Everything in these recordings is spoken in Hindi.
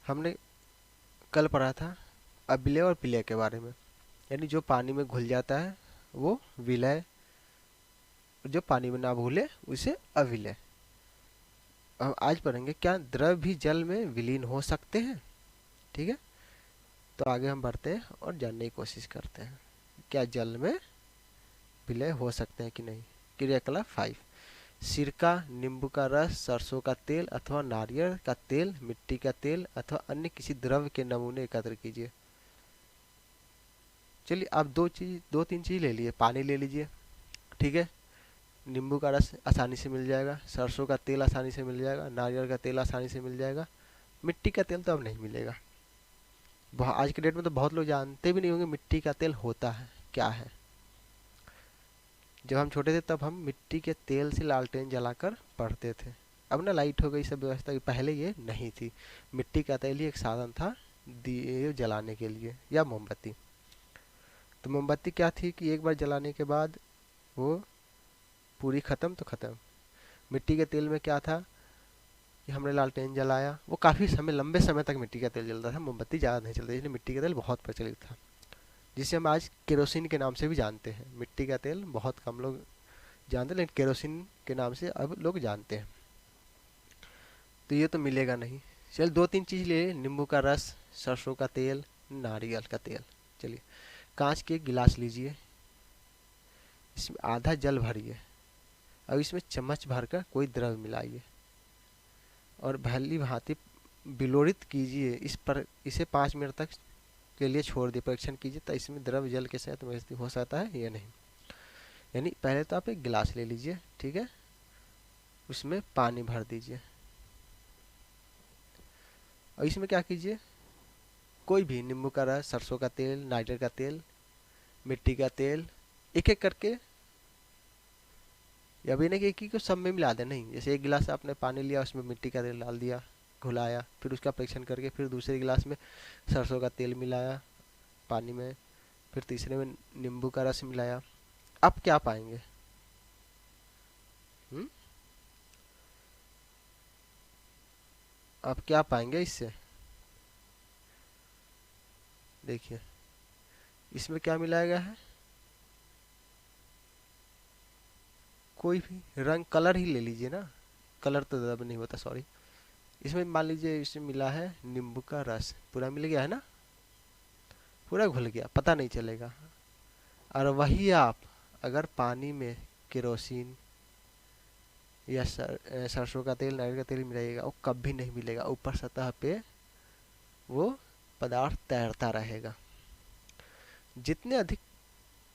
हमने कल पढ़ा था अविलय और विलय के बारे में, यानी जो पानी में घुल जाता है वो विलय, जो पानी में ना घुले उसे अविलय। हम आज पढ़ेंगे क्या द्रव भी जल में विलीन हो सकते हैं। ठीक है, तो आगे हम बढ़ते हैं और जानने की कोशिश करते हैं क्या जल में विलय हो सकते हैं कि नहीं। क्रियाकलाप 5। सिरका, नींबू का रस, सरसों का तेल अथवा नारियल का तेल, मिट्टी का तेल अथवा अन्य किसी द्रव्य के नमूने एकत्र कीजिए। चलिए आप दो तीन चीज ले लिए। पानी ले लीजिए, ठीक है, नींबू का रस आसानी से मिल जाएगा, सरसों का तेल आसानी से मिल जाएगा, नारियल का तेल आसानी से मिल जाएगा, मिट्टी का तेल तो अब नहीं मिलेगा। आज के डेट में तो बहुत लोग जानते भी नहीं होंगे मिट्टी का तेल होता है क्या है। जब हम छोटे थे तब हम मिट्टी के तेल से लालटेन जलाकर पढ़ते थे। अब ना लाइट हो गई सब व्यवस्था, पहले ये नहीं थी। मिट्टी का तेल ही एक साधन था दिए जलाने के लिए, या मोमबत्ती। तो मोमबत्ती क्या थी कि एक बार जलाने के बाद वो पूरी खत्म तो खत्म। मिट्टी के तेल में क्या था कि हमने लालटेन जलाया, वो काफ़ी समय, लंबे समय तक मिट्टी का तेल जलता था, मोमबत्ती ज़्यादा नहीं चलती, इसलिए मिट्टी का तेल बहुत प्रचलित था, जिसे हम आज केरोसिन के नाम से भी जानते हैं। मिट्टी का तेल बहुत कम लोग जानते हैं, लेकिन केरोसिन के नाम से अब लोग जानते हैं। तो ये तो मिलेगा नहीं। चल दो तीन चीज़ ले, नींबू का रस, सरसों का तेल, नारियल का तेल। चलिए, कांच के गिलास लीजिए, इसमें आधा जल भरिए। अब इसमें चम्मच भरकर कोई द्रव मिलाइए और भली भांति विलोड़ित कीजिए। इसे 5 मिनट तक के लिए छोड़ दिए, परीक्षण कीजिए तो इसमें द्रव जल के साथ मिश्रित हो सकता है या नहीं। यानी पहले तो आप एक गिलास ले लीजिए, ठीक है, उसमें पानी भर दीजिए और इसमें क्या कीजिए, कोई भी नींबू का रस, सरसों का तेल, नारियल का तेल, मिट्टी का तेल, एक एक करके, या भी नहीं कि एक ही को सब में मिला दे, नहीं। जैसे एक गिलास आपने पानी लिया, उसमें मिट्टी का तेल डाल दिया, घुलाया, फिर उसका परीक्षण करके फिर दूसरे गिलास में सरसों का तेल मिलाया पानी में, फिर तीसरे में नींबू का रस मिलाया। अब क्या पाएंगे? हम्म, अब क्या पाएंगे इससे? देखिए, इसमें क्या मिलाया गया है, कोई भी रंग, कलर ही ले लीजिए ना, कलर तो अब नहीं होता, सॉरी। इसमें मान लीजिए इसमें मिला है नींबू का रस, पूरा मिल गया है ना, पूरा घुल गया, पता नहीं चलेगा। और वही आप अगर पानी में केरोसिन या सरसों का तेल, नारियल का तेल मिलाइएगा, वो कभी नहीं मिलेगा, ऊपर सतह पे वो पदार्थ तैरता रहेगा। जितने अधिक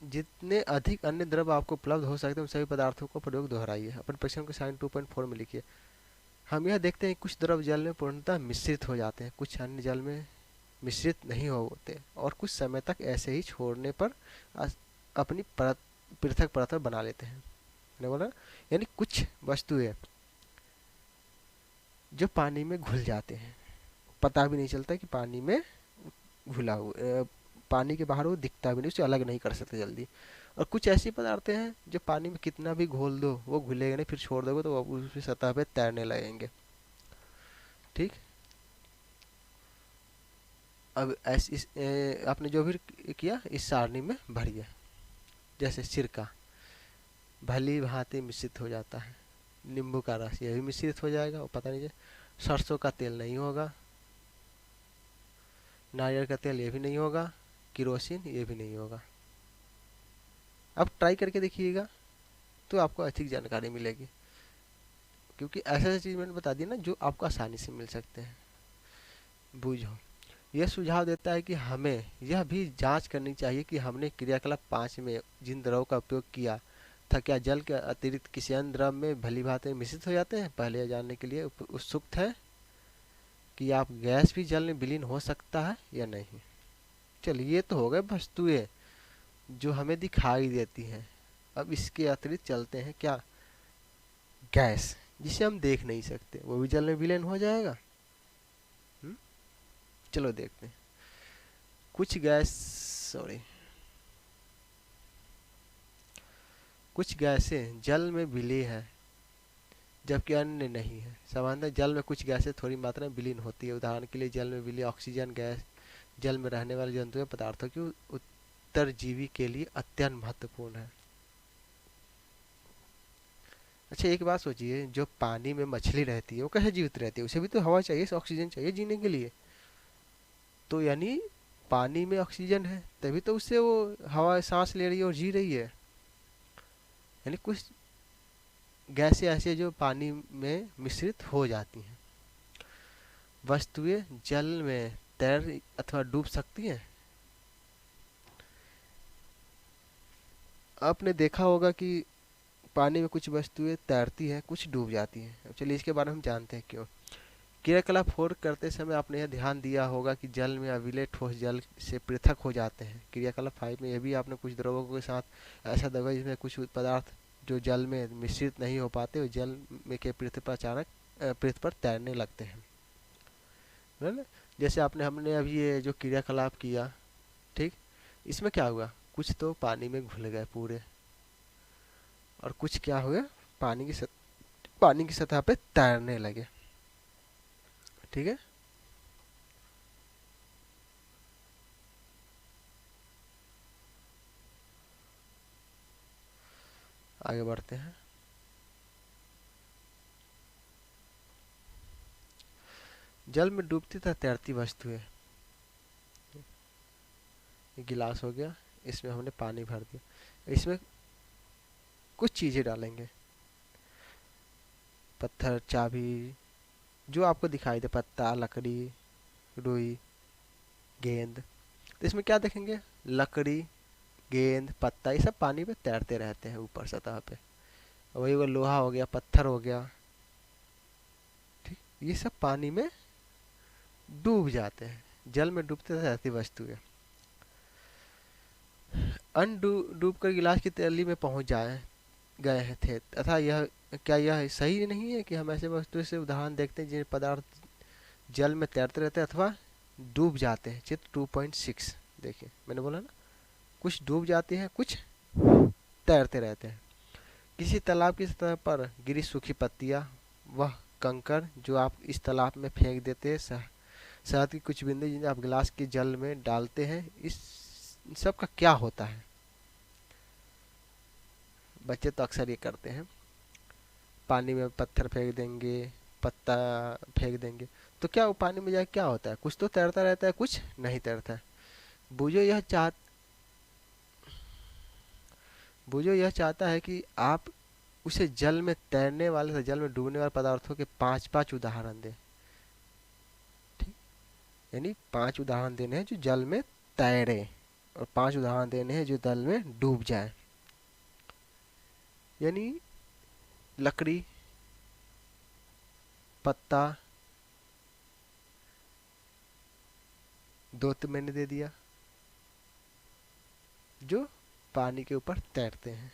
जितने अधिक अन्य द्रव आपको उपलब्ध हो सकते हैं उन सभी पदार्थों को प्रयोग दोहराइए। अपन प्रश्न को साइन 2.4 में लिखिए। हम यह देखते हैं कुछ द्रव जल में पूर्णतः मिश्रित हो जाते हैं, कुछ अन्य जल में मिश्रित नहीं होते और कुछ समय तक ऐसे ही छोड़ने पर अपनी परत, पृथक परत बना लेते हैं। मैंने बोला, यानी कुछ वस्तुएं जो पानी में घुल जाते हैं, पता भी नहीं चलता कि पानी में घुला हुआ, पानी के बाहर वो दिखता भी नहीं, उसे अलग नहीं कर सकते जल्दी। और कुछ ऐसे पदार्थ हैं जो पानी में कितना भी घोल दो वो घुलेगा नहीं, फिर छोड़ दोगे तो वो उसकी सतह पे तैरने लगेंगे। ठीक, अब ऐसे आपने जो भी किया इस सारणी में भरिए। जैसे सिरका भली भांति मिश्रित हो जाता है, नींबू का रस ये भी मिश्रित हो जाएगा, वो पता नहीं है। सरसों का तेल नहीं होगा, नारियल का तेल ये भी नहीं होगा, केरोसिन ये भी नहीं होगा। अब ट्राई करके देखिएगा तो आपको अधिक जानकारी मिलेगी, क्योंकि ऐसे ऐसे चीज़ मैंने बता दी ना जो आपको आसानी से मिल सकते हैं। बूझो, यह सुझाव देता है कि हमें यह भी जांच करनी चाहिए कि हमने क्रियाकलाप 5 में जिन द्रव का उपयोग किया था क्या जल के अतिरिक्त किसी अन्य द्रव में भली भांति मिश्रित हो जाते हैं। पहले यह जानने के लिए उत्सुक है कि आप गैस भी जल में विलीन हो सकता है या नहीं। चलिए, ये तो हो गए वस्तुएं जो हमें दिखाई देती हैं। अब इसके अतिरिक्त चलते हैं क्या, गैस जिसे हम देख नहीं सकते, वो भी जल में विलीन हो जाएगा। हुँ? चलो देखते हैं। कुछ गैस, सॉरी, कुछ गैसें जल में विलीन है, जबकि अन्य नहीं है। सामान्यतः जल में कुछ गैसें थोड़ी मात्रा में विलीन होती है। उदाहरण के लिए जल में विलीन ऑक्सीजन गैस जल में रहने वाले जंतुओं पदार्थों की उत्तरजीवी के लिए अत्यंत महत्वपूर्ण है। अच्छा एक बात सोचिए, जो पानी में मछली रहती है वो कैसे जीवित रहती है? उसे भी तो हवा चाहिए, ऑक्सीजन चाहिए जीने के लिए। तो यानी पानी में ऑक्सीजन है तभी तो उससे वो हवा सांस ले रही है और जी रही है। यानी कुछ गैसें ऐसी है जो पानी में मिश्रित हो जाती हैं। वस्तुएं जल में तैर अथवा डूब सकती हैं। आपने देखा होगा कि पानी में कुछ वस्तुएं तैरती हैं, कुछ डूब जाती हैं। अब चलिए इसके बारे में हम जानते हैं क्यों। क्रियाकलाप फोर करते समय आपने यह ध्यान दिया होगा कि जल में अविलेय ठोस जल से पृथक हो जाते हैं। क्रियाकलाप 5 में यह भी आपने कुछ द्रवों के साथ ऐसा दबा जिसमें कुछ पदार्थ जो जल में मिश्रित नहीं हो पाते वो जल में के पृष्ठ पर अचानक पृष्ठ पर तैरने लगते हैं, है ना। जैसे हमने अभी ये जो क्रियाकलाप किया, ठीक, इसमें क्या हुआ, कुछ तो पानी में घुल गए पूरे और कुछ क्या हुआ, पानी की सतह पे तैरने लगे। ठीक है, आगे बढ़ते हैं। जल में डूबती तथा तैरती वस्तुएं, ये गिलास हो गया, इसमें हमने पानी भर दिया, इसमें कुछ चीजें डालेंगे, पत्थर, चाबी, जो आपको दिखाई दे, पत्ता, लकड़ी, रुई, गेंद। तो इसमें क्या देखेंगे, लकड़ी, गेंद, पत्ता, ये सब पानी में तैरते रहते हैं ऊपर सतह पे। वही वो लोहा हो गया, पत्थर हो गया, ठीक, ये सब पानी में डूब जाते हैं। जल में डूबते तैरती वस्तुएं डूब कर गिलास की तली में पहुंच गए थे तथा यह सही नहीं है कि हम ऐसे वस्तुओं से उदाहरण देखते हैं जिन पदार्थ जल में तैरते रहते हैं अथवा डूब जाते हैं। चित्र 2.6 देखिए, मैंने बोला ना, कुछ डूब जाते हैं, कुछ तैरते रहते हैं। किसी तालाब की सतह पर गिरी सूखी पत्तियां, वह कंकड़ जो आप इस तालाब में फेंक देते हैं, शहद की कुछ बूंदें जिन्हें आप गिलास के जल में डालते हैं, इस सब का क्या होता है? बच्चे तो अक्सर ये करते हैं, पानी में पत्थर फेंक देंगे, पत्ता फेंक देंगे, तो क्या वो पानी में जाके क्या होता है? कुछ तो तैरता रहता है, कुछ नहीं तैरता है। बुझो यह चाह बुझो यह चाहता है कि आप उसे जल में तैरने वाले से जल में डूबने वाले पदार्थों के 5-5 उदाहरण दें। ठीक, यानी 5 उदाहरण देने हैं जो जल में तैरे और 5 उदाहरण देने हैं जो जल में डूब जाए। यानी लकड़ी, पत्ता, 2 तो मैंने दे दिया जो पानी के ऊपर तैरते हैं।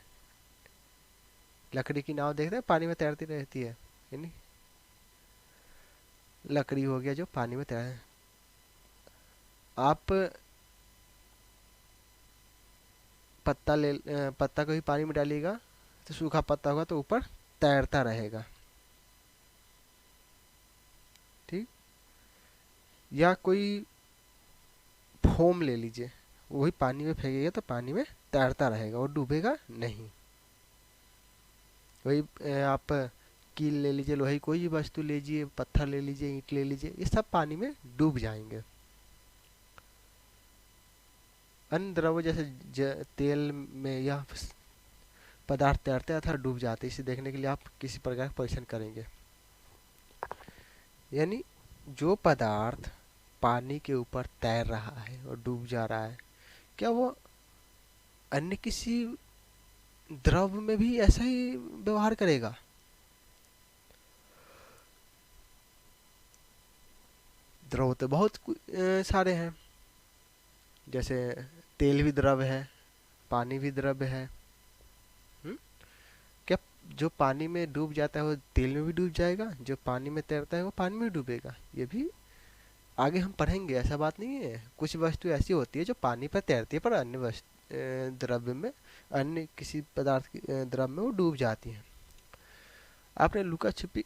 लकड़ी की नाव देखते हैं, पानी में तैरती रहती है, यानी लकड़ी हो गया जो पानी में तैर। आप पत्ता को ही पानी में डालिएगा तो सूखा पत्ता होगा तो ऊपर तैरता रहेगा। ठीक, या कोई फोम ले लीजिए, वही पानी में फेंकेगा तो पानी में तैरता रहेगा और डूबेगा नहीं। वही आप कील ले लीजिए, लोहे की कोई भी वस्तु लीजिए, पत्थर ले लीजिए, ईंट ले लीजिए, ये सब पानी में डूब जाएंगे। अन्य द्रव जैसे तेल में यह पदार्थ तैरते अथवा डूब जाते, इसे देखने के लिए आप किसी प्रकार का परीक्षण करेंगे। यानी जो पदार्थ पानी के ऊपर तैर रहा है और डूब जा रहा है, क्या वो अन्य किसी द्रव में भी ऐसा ही व्यवहार करेगा? द्रव तो बहुत सारे हैं, जैसे तेल भी द्रव है, पानी भी द्रव है। क्या जो पानी में डूब जाता है वो तेल में भी डूब जाएगा, जो पानी में तैरता है वो पानी में डूबेगा? ये भी आगे हम पढ़ेंगे, ऐसा बात नहीं है। कुछ वस्तु ऐसी होती है जो पानी पर तैरती है पर अन्य द्रव्य में, अन्य किसी पदार्थ द्रव में वो डूब जाती है। आपने लुका छिपी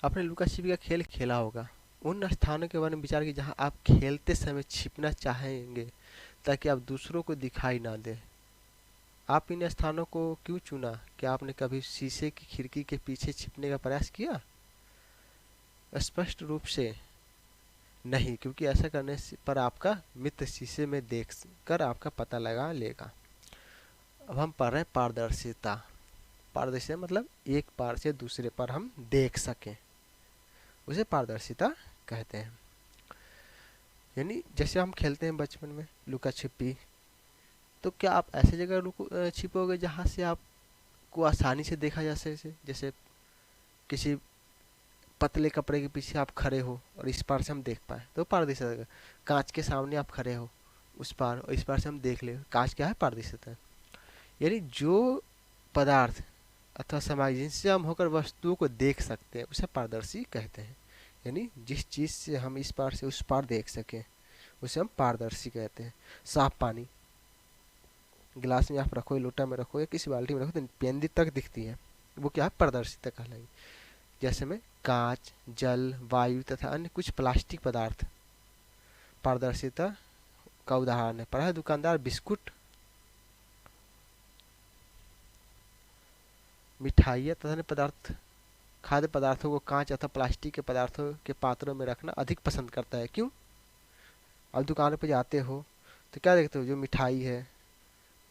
आपने लुका छिपी का खेल खेला होगा। उन स्थानों के बारे में विचार कीजिए जहाँ आप खेलते समय छिपना चाहेंगे ताकि आप दूसरों को दिखाई ना दे। आप इन स्थानों को क्यों चुना? क्या आपने कभी शीशे की खिड़की के पीछे छिपने का प्रयास किया? स्पष्ट रूप से नहीं, क्योंकि ऐसा करने पर आपका मित्र शीशे में देख कर आपका पता लगा लेगा। अब हम पढ़ रहे हैं पारदर्शिता। पारदर्शिता मतलब एक पार से दूसरे पर हम देख सकें, उसे पारदर्शिता कहते हैं। यानी जैसे हम खेलते हैं बचपन में लुका छिपी, तो क्या आप ऐसी जगह छिपोगे जहाँ से आपको आसानी से देखा जा सके? जैसे किसी पतले कपड़े के पीछे आप खड़े हो और इस पार से हम देख पाए तो पारदर्शिता। कांच के सामने आप खड़े हो उस पार और इस पार से हम देख ले, कांच क्या है? पारदर्शिता। यानी जो पदार्थ अथवा सामग्री जिनसे हम होकर वस्तुओं को देख सकते हैं उसे पारदर्शी कहते हैं। यानी जिस चीज़ से हम इस पार से उस पार देख सकें उसे हम पारदर्शी कहते हैं। साफ पानी गिलास में आप रखो, लोटा में रखो या किसी बाल्टी में रखो तो पेंदी तक दिखती है, वो क्या है? पारदर्शिता कहलाएगी। जैसे में कांच, जल, वायु तथा अन्य कुछ प्लास्टिक पदार्थ पारदर्शिता का उदाहरण है। पढ़ा है दुकानदार बिस्कुट, मिठाइयाँ तथा अन्य पदार्थ खाद्य पदार्थों को कांच अथवा प्लास्टिक के पदार्थों के पात्रों में रखना अधिक पसंद करता है। क्यों? अब दुकान पे जाते हो तो क्या देखते हो? जो मिठाई है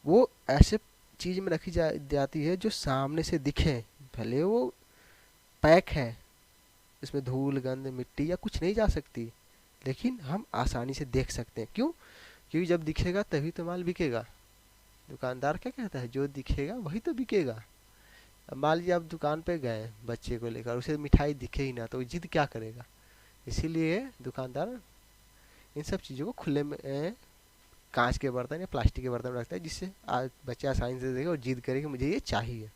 वो ऐसे चीज में रखी जाती है जो सामने से दिखे, भले वो पैक है, इसमें धूल, गंध, मिट्टी या कुछ नहीं जा सकती, लेकिन हम आसानी से देख सकते हैं। क्यों? क्योंकि जब दिखेगा तभी तो माल बिकेगा। दुकानदार क्या कहता है? जो दिखेगा वही तो बिकेगा। अब मान लीजिए आप दुकान पे गए बच्चे को लेकर, उसे मिठाई दिखे ही ना तो वो जिद क्या करेगा? इसीलिए दुकानदार इन सब चीज़ों को खुले में कांच के बर्तन या प्लास्टिक के बर्तन में रखता है, जिससे बच्चे आसानी से देखेगा और जिद करे कि मुझे ये चाहिए।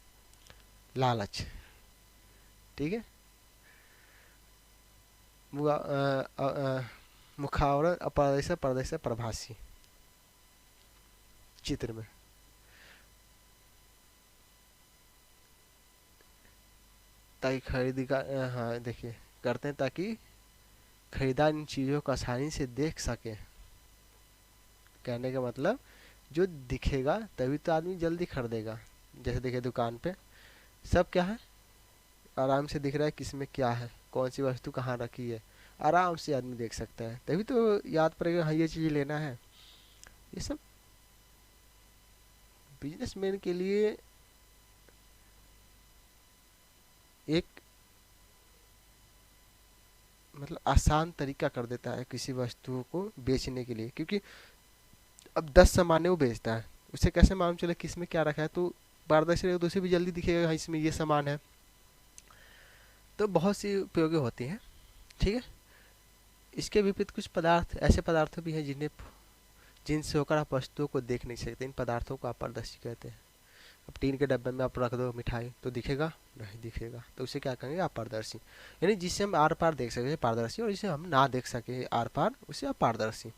लालच। ठीक है। मुखावरण अपरदर्शी परदर्शी प्रभासी चित्र में ताकि खरीदी का हाँ देखिए करते हैं ताकि खरीदार इन चीज़ों को आसानी से देख सके। कहने का मतलब जो दिखेगा तभी तो आदमी जल्दी खरीदेगा। जैसे देखिए दुकान पे सब क्या है? आराम से दिख रहा है किसमें क्या है, कौन सी वस्तु कहाँ रखी है, आराम से आदमी देख सकता है, तभी तो याद पड़ेगा हाँ ये चीज़ लेना है। ये सब बिजनेसमैन के लिए एक मतलब आसान तरीका कर देता है किसी वस्तु को बेचने के लिए। क्योंकि अब 10 सामान वो बेचता है, उसे कैसे मालूम चले किसमें क्या रखा है? तो पारदर्शी रहेगा तो उसे भी जल्दी दिखेगा हाँ इसमें ये सामान है। तो बहुत सी उपयोगी होती हैं। ठीक है। इसके विपरीत कुछ पदार्थ ऐसे पदार्थ भी हैं जिनसे होकर आप वस्तुओं को देख नहीं सकते। इन पदार्थों को आप पारदर्शी कहते हैं। अब टीन के डब्बे में आप रख दो मिठाई तो दिखेगा? नहीं दिखेगा, तो उसे क्या कहेंगे? आप पारदर्शी। यानी जिससे हम आर पार देख सके पारदर्शी, और जिसे हम ना देख सके आर पार उसे अपारदर्शी।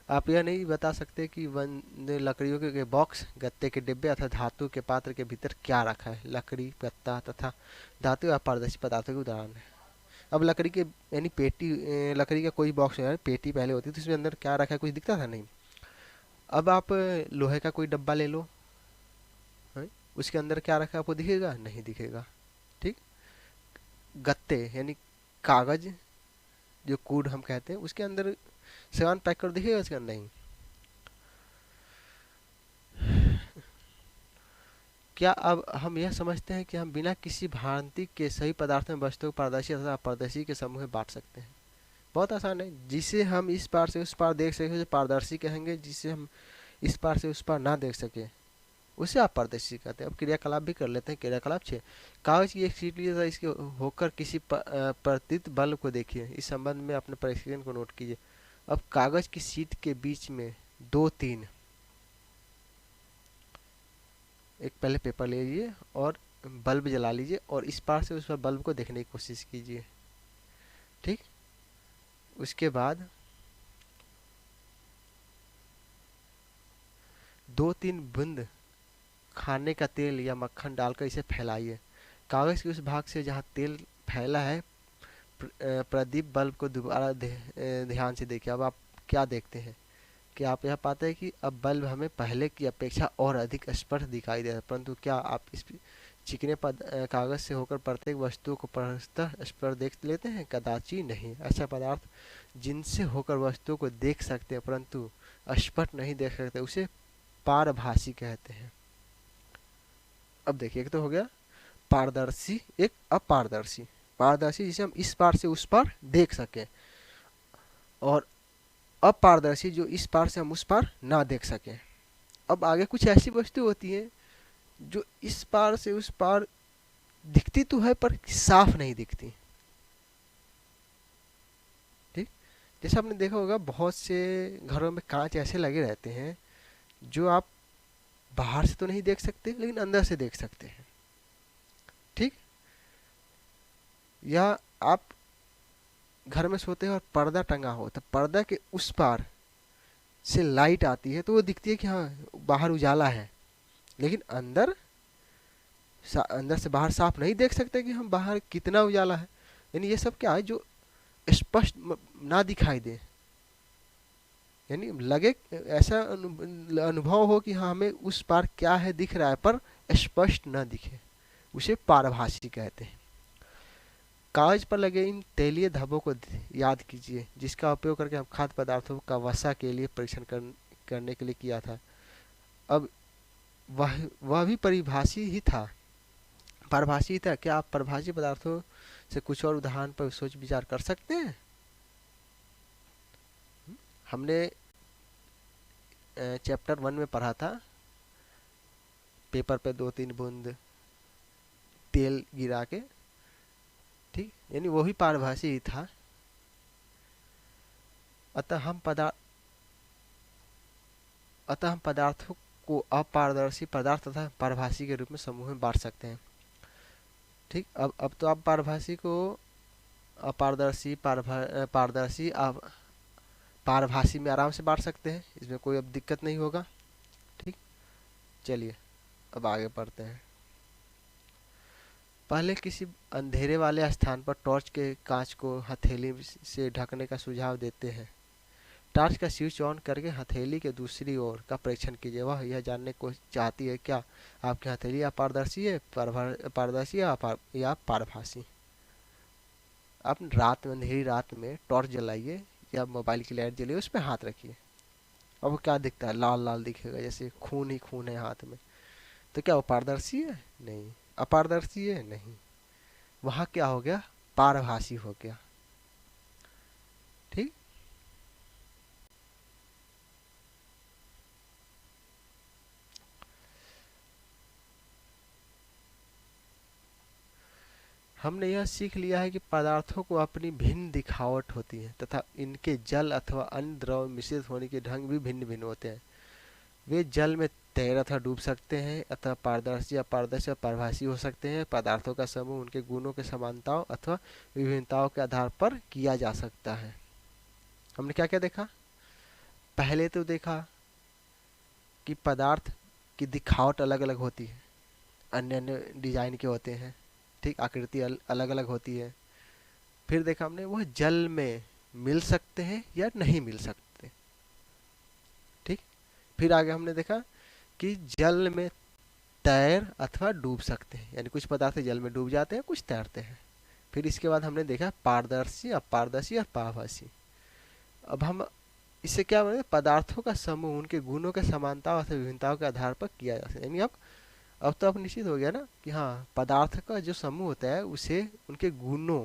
आप यह नहीं बता सकते कि वन लकड़ियों के बॉक्स, गत्ते के डिब्बे अथवा धातु के पात्र के भीतर क्या रखा है। लकड़ी, गत्ता तथा धातु अपारदर्शी पदार्थों के उदाहरण है। अब लकड़ी के यानी पेटी, लकड़ी का कोई बॉक्स है, पेटी पहले होती थी तो उसमें अंदर क्या रखा है कुछ दिखता था नहीं। अब आप लोहे का कोई डब्बा ले लो, है? उसके अंदर क्या रखा है आपको दिखेगा? नहीं दिखेगा। ठीक। गत्ते यानी कागज, जो कूड हम कहते हैं, उसके अंदर सामान पैक कर दिखेगा? उसके अंदर नहीं। क्या अब हम यह समझते हैं कि हम बिना किसी भ्रांति के सही पदार्थ में वस्तु को पारदर्शी तथा अपारदर्शी के समूह में बांट सकते हैं? बहुत आसान है। जिसे हम इस पार से उस पार देख सके उसे पारदर्शी कहेंगे, जिसे हम इस पार से उस पार ना देख सके उसे अपारदर्शी कहते हैं। अब क्रियाकलाप भी कर लेते हैं। क्रियाकलाप 6, कागज की एक शीट लीजिए तथा इसके होकर किसी प्रतित बल्ब को देखिए। इस संबंध में अपने परिस्थितियों को नोट कीजिए। अब कागज की शीट के बीच में 2-3 एक पहले पेपर ले लीजिए और बल्ब जला लीजिए और इस पार से उस पर बल्ब को देखने की कोशिश कीजिए। ठीक। उसके बाद 2-3 बूंद खाने का तेल या मक्खन डालकर इसे फैलाइए। कागज के उस भाग से जहाँ तेल फैला है प्रदीप बल्ब को दोबारा ध्यान से देखिए। अब आप क्या देखते हैं कि आप यह पाते हैं कि अब बल्ब हमें पहले की अपेक्षा और अधिक स्पष्ट दिखाई दे रहा है, परंतु क्या आप इस चिकने कागज से होकर प्रत्येक वस्तु को परतः स्पर्श देख लेते हैं? कदाचित नहीं। ऐसा पदार्थ जिनसे होकर वस्तुओं को देख सकते हैं परंतु स्पष्ट नहीं देख सकते उसे पारभासी कहते हैं। अब देखिए, एक तो हो गया पारदर्शी, एक अपारदर्शी। पारदर्शी जिसे हम इस पार से उस पार देख सकें, और अपारदर्शी जो इस पार से हम उस पार ना देख सकें। अब आगे कुछ ऐसी वस्तु होती हैं जो इस पार से उस पार दिखती तो है पर साफ नहीं दिखती। ठीक, जैसे आपने देखा होगा बहुत से घरों में कांच ऐसे लगे रहते हैं जो आप बाहर से तो नहीं देख सकते लेकिन अंदर से देख सकते हैं। ठीक, या आप घर में सोते हैं और पर्दा टंगा हो तो पर्दा के उस पार से लाइट आती है तो वो दिखती है कि हाँ बाहर उजाला है, लेकिन अंदर से बाहर साफ नहीं देख सकते कि हम बाहर कितना उजाला है। यानी ये सब क्या है जो स्पष्ट ना दिखाई दे, यानी लगे ऐसा अनुभव हो कि हाँ हमें उस पार क्या है दिख रहा है पर स्पष्ट ना दिखे, उसे पारभासी कहते हैं। कागज पर लगे इन तेलीय धब्बों को याद कीजिए जिसका उपयोग करके हम खाद्य पदार्थों का वसा के लिए परीक्षण करने के लिए किया था। अब वह भी पारभासी ही था। क्या आप पारभासी पदार्थों से कुछ और उदाहरण पर सोच विचार कर सकते हैं? हमने चैप्टर 1 में पढ़ा था, पेपर पे 2-3 बूंद तेल गिरा के। ठीक, यानी वही पारभासी ही था। अतः हम पदार्थों को अपारदर्शी पदार्थ तथा पारभासी के रूप में समूह में बांट सकते हैं। ठीक, अब तो आप पारभासी को अपारदर्शी, पारदर्शी, पारभासी में आराम से बांट सकते हैं, इसमें कोई अब दिक्कत नहीं होगा। ठीक, चलिए अब आगे बढ़ते हैं। पहले किसी अंधेरे वाले स्थान पर टॉर्च के कांच को हथेली से ढकने का सुझाव देते हैं। टॉर्च का स्विच ऑन करके हथेली के दूसरी ओर का परीक्षण कीजिए। वह यह जानने को चाहती है क्या आपकी हथेली अपारदर्शी है, पारदर्शी या पारभासी। आप रात में, अंधेरी रात में टॉर्च जलाइए या मोबाइल की लाइट जलाइए, उस पर हाथ रखिए। अब वो क्या दिखता है? लाल लाल दिखेगा, जैसे खून ही खून है हाथ में। तो क्या वो पारदर्शी है? नहीं। अपारदर्शी है? नहीं। वहां क्या हो गया? पारभासी हो गया। ठीक, हमने यह सीख लिया है कि पदार्थों को अपनी भिन्न दिखावट होती है तथा इनके जल अथवा अन्य द्रव मिश्रित होने के ढंग भी भिन्न भिन्न होते हैं। वे जल में तैर अथवा डूब सकते हैं अथवा पारदर्शी, अपारदर्शी और पारभासी हो सकते हैं। पदार्थों का समूह उनके गुणों के समानताओं अथवा विभिन्नताओं के आधार पर किया जा सकता है। हमने क्या क्या देखा? पहले तो देखा कि पदार्थ की दिखावट अलग अलग होती है, अन्य अन्य डिजाइन के होते हैं। ठीक, आकृति अलग अलग होती है। फिर देखा हमने वह जल में मिल सकते हैं या नहीं मिल सकते। ठीक, फिर आगे हमने देखा कि जल में तैर अथवा डूब सकते हैं, यानी कुछ पदार्थ जल में डूब जाते हैं, कुछ तैरते हैं। फिर इसके बाद हमने देखा पारदर्शी, अपारदर्शी और पारभासी। अब हम इससे क्या बोले? पदार्थों का समूह उनके गुणों के समानता अथवा विभिन्नताओं के आधार पर किया जा सकता है। यानी अब तो आप निश्चित हो गया ना कि हाँ पदार्थ का जो समूह होता है उसे उनके गुणों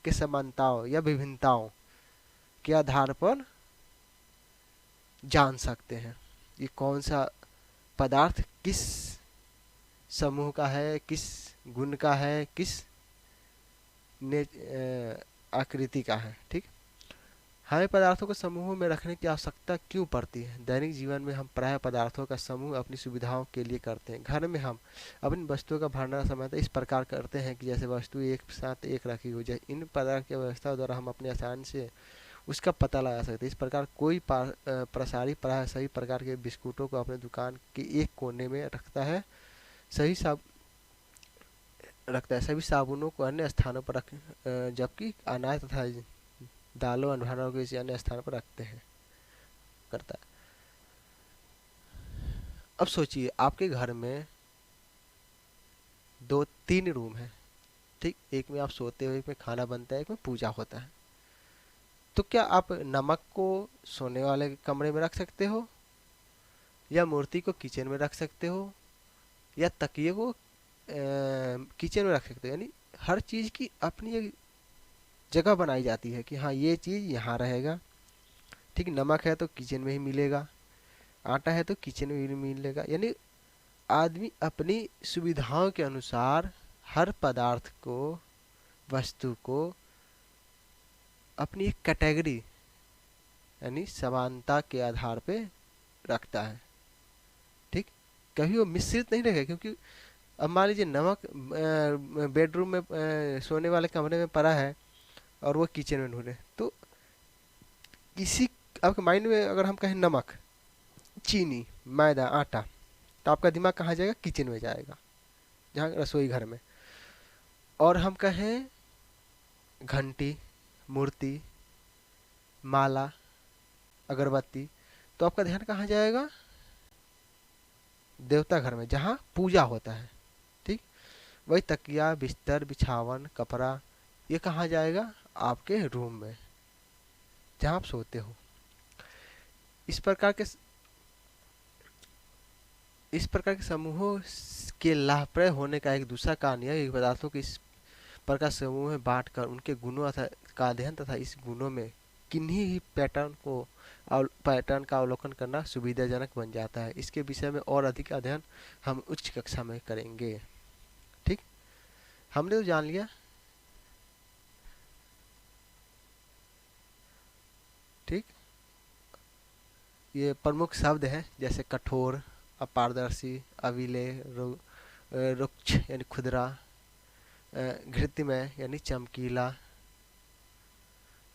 के समानताओं या विभिन्नताओं के आधार पर जान सकते हैं ये कौन सा पदार्थ किस समूह का है, किस गुण का है, किस आकृति का है। ठीक, हमें पदार्थों को समूहों में रखने की आवश्यकता क्यों पड़ती है? दैनिक जीवन में हम प्रायः पदार्थों का समूह अपनी सुविधाओं के लिए करते हैं। घर में हम अपनी वस्तुओं का भंडारण सामान्यतः इस प्रकार करते हैं कि जैसे वस्तु एक साथ एक रखी हो जाए। इन पदार्थ की व्यवस्था द्वारा हम अपने आसान से उसका पता लगा सकते हैं। इस प्रकार कोई प्रसारी प्राय सभी प्रकार के बिस्कुटों को अपने दुकान के एक कोने में सही साब रखता है सभी साबुनों को अन्य स्थानों पर जबकि अनाज तथा दालों अनारों को किसी अन्य स्थान पर रखते हैं करता है। अब सोचिए आपके घर में 2-3 रूम है, ठीक, एक में आप सोते हो, एक में खाना बनता है, एक में पूजा होता है। तो क्या आप नमक को सोने वाले कमरे में रख सकते हो, या मूर्ति को किचन में रख सकते हो, या तकिए को किचन में रख सकते हो? यानी हर चीज की अपनी एक जगह बनाई जाती है कि हाँ ये चीज यहाँ रहेगा। ठीक, नमक है तो किचन में ही मिलेगा, आटा है तो किचन में ही मिलेगा। यानी आदमी अपनी सुविधाओं के अनुसार हर पदार्थ को, वस्तु को अपनी एक कैटेगरी यानी समानता के आधार पे रखता है। ठीक, कभी वो मिश्रित नहीं रहेगा, क्योंकि अब मान लीजिए नमक बेडरूम में सोने वाले कमरे में पड़ा है और वो किचन में ढूंढे, तो किसी आपके माइंड में अगर हम कहें नमक, चीनी, मैदा, आटा, तो आपका दिमाग कहाँ जाएगा? किचन में जाएगा, जहाँ रसोई घर में। और हम कहें घंटी, मूर्ति, माला, अगरबत्ती, तो आपका ध्यान कहाँ जाएगा? देवता घर में, जहाँ पूजा होता है। ठीक, वही तकिया, बिस्तर, बिछावन, कपड़ा, ये कहाँ जाएगा? आपके रूम में, जहाँ आप सोते हो। इस प्रकार के समूहों के लाभप्रद होने का एक दूसरा कारण यह है कि पदार्थों के इस प्रकार समूह में बांटकर उनके गुणों का अध्ययन तथा इस गुणों में किन्हीं ही पैटर्न का अवलोकन करना सुविधाजनक बन जाता है। इसके विषय में और अधिक अध्ययन हम उच्च कक्षा में करेंगे। ठीक, हमने तो जान लिया। ठीक, ये प्रमुख शब्द हैं जैसे कठोर, अपारदर्शी, अविले, रुक्ष यानी खुदरा, घृतमय यानी चमकीला,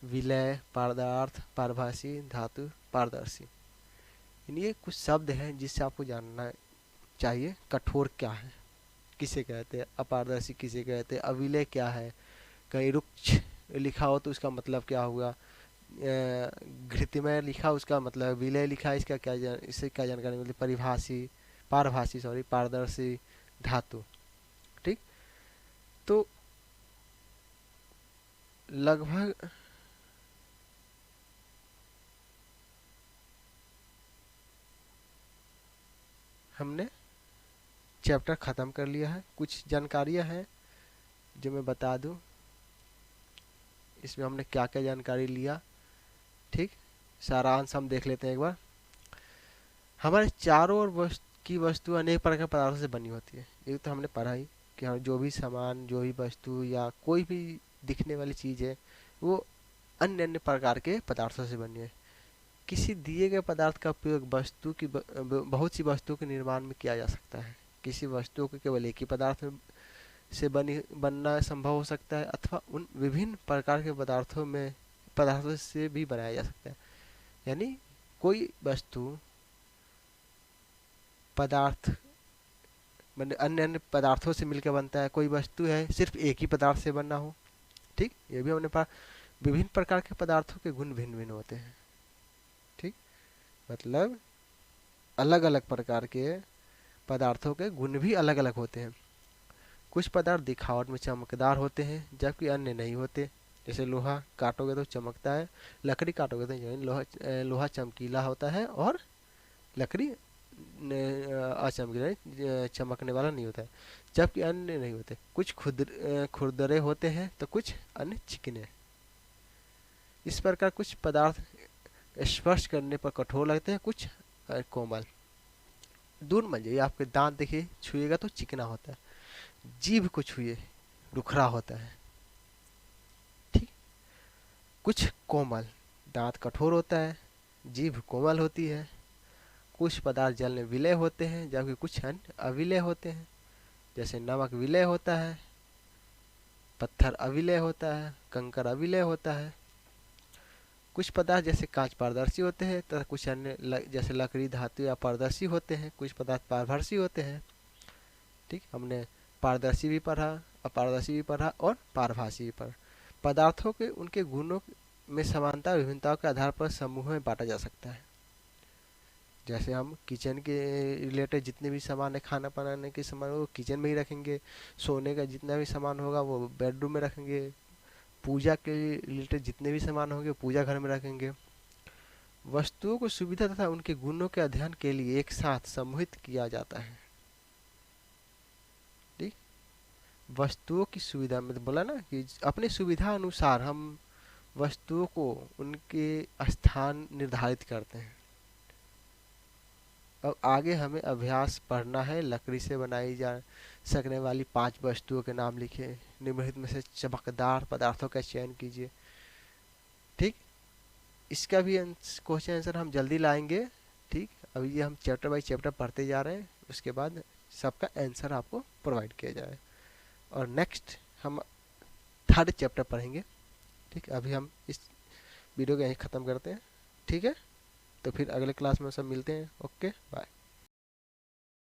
विलय पारदार्थ, पारभासी, धातु, पारदर्शी। ये कुछ शब्द हैं जिससे आपको जानना चाहिए। कठोर क्या है, किसे कहते हैं? अपारदर्शी किसे कहते हैं? अविलय क्या है? कहीं रुक्ष लिखा हो तो उसका मतलब क्या हुआ? घृतमय लिखा, उसका मतलब विलय लिखा, इसका इससे क्या जानकारी मिलती? पारभासी सॉरी, पारदर्शी, धातु। ठीक, तो लगभग हमने चैप्टर ख़त्म कर लिया है। कुछ जानकारियां हैं जो मैं बता दूं, इसमें हमने क्या क्या जानकारी लिया। ठीक, सारांश हम देख लेते हैं एक बार। हमारे चारों ओर की वस्तु अनेक प्रकार के पदार्थों से बनी होती है। ये तो हमने पढ़ा ही कि हम जो भी सामान, जो भी वस्तु या कोई भी दिखने वाली चीज़ है वो अन्य अन्य प्रकार के पदार्थों से बनी है। किसी दिए गए पदार्थ का उपयोग बहुत सी वस्तुओं के निर्माण में किया जा सकता है। किसी वस्तु को केवल एक ही पदार्थ में से बनना संभव हो सकता है, अथवा उन विभिन्न प्रकार के पदार्थों से भी बनाया जा सकता है। यानी कोई वस्तु पदार्थ अन्य अन्य पदार्थों से मिलकर बनता है, कोई वस्तु है सिर्फ एक ही पदार्थ से बना हो। ठीक, ये भी हमने पढ़ा। विभिन्न प्रकार के पदार्थों के गुण भिन्न भिन्न होते हैं। ठीक, मतलब अलग अलग प्रकार के पदार्थों के गुण भी अलग अलग होते हैं। कुछ पदार्थ दिखावट में चमकदार होते हैं जबकि अन्य नहीं होते। जैसे लोहा काटोगे तो चमकता है, लकड़ी काटोगे तो लोहा चमकीला होता है और लकड़ी अचमकीला चमकने वाला नहीं होता है, जबकि अन्य नहीं होते। कुछ खुरदरे होते हैं तो कुछ अन्य चिकने। इस प्रकार कुछ पदार्थ स्पर्श करने पर कठोर लगते हैं, कुछ कोमल। दूर मत जाइए, आपके दांत देखिए, छुएगा तो चिकना होता है, जीभ को छुए रुखरा होता है। ठीक, कुछ कोमल, दांत कठोर होता है, जीभ कोमल होती है। कुछ पदार्थ जल में विलय होते हैं जबकि कुछ अन्य अविलय होते हैं। जैसे नमक विलय होता है, पत्थर अविलय होता है, कंकर अविलय होता है। कुछ पदार्थ जैसे कांच पारदर्शी होते हैं तथा कुछ अन्य जैसे लकड़ी धातु या पारदर्शी होते हैं। कुछ पदार्थ पारभासी होते हैं। ठीक, हमने पारदर्शी भी पढ़ा, अपारदर्शी भी पढ़ा और पारभासी भी पढ़ा। पदार्थों के उनके गुणों में समानता विभिन्नताओं के आधार पर समूहों में बांटा जा सकता है। जैसे हम किचन के रिलेटेड जितने भी सामान है, खाना बनाने के सामान वो किचन में ही रखेंगे, सोने का जितना भी सामान होगा वो बेडरूम में रखेंगे, पूजा के रिलेटेड जितने भी सामान होंगे पूजा घर में रखेंगे। वस्तुओं को सुविधा तथा उनके गुणों के अध्ययन के लिए एक साथ समूहित किया जाता है। ठीक, वस्तुओं की सुविधा में तो बोला ना कि अपनी सुविधा अनुसार हम वस्तुओं को उनके स्थान निर्धारित करते हैं। अब आगे हमें अभ्यास पढ़ना है। लकड़ी से बनाई जा सकने वाली 5 वस्तुओं के नाम लिखे, निम्नलिखित में से चमकदार पदार्थों का चयन कीजिए। ठीक, इसका भी क्वेश्चन आंसर हम जल्दी लाएंगे। ठीक, अभी ये हम चैप्टर बाई चैप्टर पढ़ते जा रहे हैं, उसके बाद सबका आंसर आपको प्रोवाइड किया जाए और नेक्स्ट हम 3rd चैप्टर पढ़ेंगे। ठीक, अभी हम इस वीडियो को यहीं ख़त्म करते हैं। ठीक है, तो फिर अगले क्लास में सब मिलते हैं। Okay, bye.